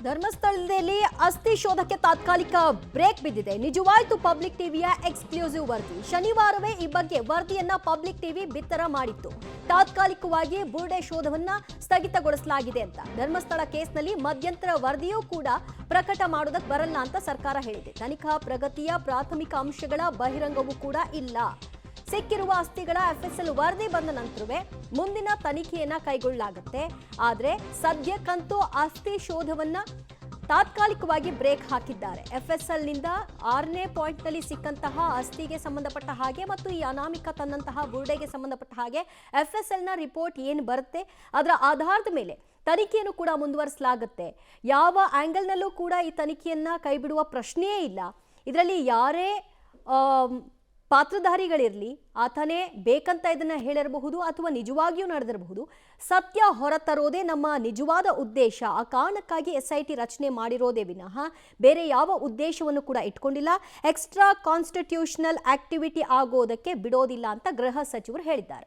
ಧರ್ಮಸ್ಥಳದಲ್ಲಿ ಅಸ್ಥಿ ಶೋಧಕ್ಕೆ ತಾತ್ಕಾಲಿಕ ಬ್ರೇಕ್ ಬಿದ್ದಿದೆ. ನಿಜವಾಯ್ತು ಪಬ್ಲಿಕ್ ಟಿವಿಯ ಎಕ್ಸ್ಕ್ಲೂಸಿವ್ ವರದಿ. ಶನಿವಾರವೇ ಈ ಬಗ್ಗೆ ವರದಿಯನ್ನ ಪಬ್ಲಿಕ್ ಟಿವಿ ಬಿತ್ತರ ಮಾಡಿತ್ತು. ತಾತ್ಕಾಲಿಕವಾಗಿ ಬುರುಡೆ ಶೋಧವನ್ನ ಸ್ಥಗಿತಗೊಳಿಸಲಾಗಿದೆ ಅಂತ. ಧರ್ಮಸ್ಥಳ ಕೇಸ್ನಲ್ಲಿ ಮಧ್ಯಂತರ ವರದಿಯೂ ಕೂಡ ಪ್ರಕಟ ಮಾಡೋದಕ್ಕೆ ಬರಲ್ಲ ಅಂತ ಸರ್ಕಾರ ಹೇಳಿದೆ. ತನಿಖಾ ಪ್ರಗತಿಯ ಪ್ರಾಥಮಿಕ ಅಂಶಗಳ ಬಹಿರಂಗವೂ ಕೂಡ ಇಲ್ಲ. ಸಿಕ್ಕಿರುವ ಅಸ್ಥಿಗಳ ಎಫ್ಎಸ್ಎಲ್ ವರದಿ ಬಂದ ನಂತರವೇ ಮುಂದಿನ ತನಿಖೆಯನ್ನ ಕೈಗೊಳ್ಳಲಾಗುತ್ತೆ. ಆದರೆ ಸದ್ಯಕ್ಕಂತೂ ಅಸ್ಥಿ ಶೋಧವನ್ನ ತಾತ್ಕಾಲಿಕವಾಗಿ ಬ್ರೇಕ್ ಹಾಕಿದ್ದಾರೆ. ಎಫ್ಎಸ್ಎಲ್ ನಿಂದ 6ನೇ ಪಾಯಿಂಟ್ನಲ್ಲಿ ಸಿಕ್ಕಂತಹ ಅಸ್ಥಿಗೆ ಸಂಬಂಧಪಟ್ಟ ಹಾಗೆ ಮತ್ತು ಈ ಅನಾಮಿಕ ತನ್ನಂತಹ ಬುರುಡೆಗೆ ಸಂಬಂಧಪಟ್ಟ ಹಾಗೆ ಎಫ್ಎಸ್ಎಲ್ನ ರಿಪೋರ್ಟ್ ಏನು ಬರುತ್ತೆ ಅದರ ಆಧಾರದ ಮೇಲೆ ತನಿಖೆಯನ್ನು ಕೂಡ ಮುಂದುವರಿಸಲಾಗುತ್ತೆ. ಯಾವ ಆಂಗಲ್ನಲ್ಲೂ ಕೂಡ ಈ ತನಿಖೆಯನ್ನ ಕೈಬಿಡುವ ಪ್ರಶ್ನೆಯೇ ಇಲ್ಲ. ಇದರಲ್ಲಿ ಯಾರೇ ಪಾತ್ರಧಾರಿಗಳಿರಲಿ, ಆತನೇ ಬೇಕಂತ ಇದನ್ನ ಹೇಳಿರಬಹುದು ಅಥವಾ ನಿಜವಾಗಿಯೂ ನಡೆದಿರಬಹುದು. ಸತ್ಯ ಹೊರತರೋದೇ ನಮ್ಮ ನಿಜವಾದ ಉದ್ದೇಶ. ಆ ಕಾರಣಕ್ಕಾಗಿ SIT ರಚನೆ ಮಾಡಿರೋದೇ ವಿನಃ ಬೇರೆ ಯಾವ ಉದ್ದೇಶವನ್ನು ಕೂಡ ಇಟ್ಕೊಂಡಿಲ್ಲ. ಎಕ್ಸ್ಟ್ರಾ ಕಾನ್ಸ್ಟಿಟ್ಯೂಷನಲ್ ಆಕ್ಟಿವಿಟಿ ಆಗೋದಕ್ಕೆ ಬಿಡೋದಿಲ್ಲ ಅಂತ ಗೃಹ ಸಚಿವರು ಹೇಳಿದ್ದಾರೆ.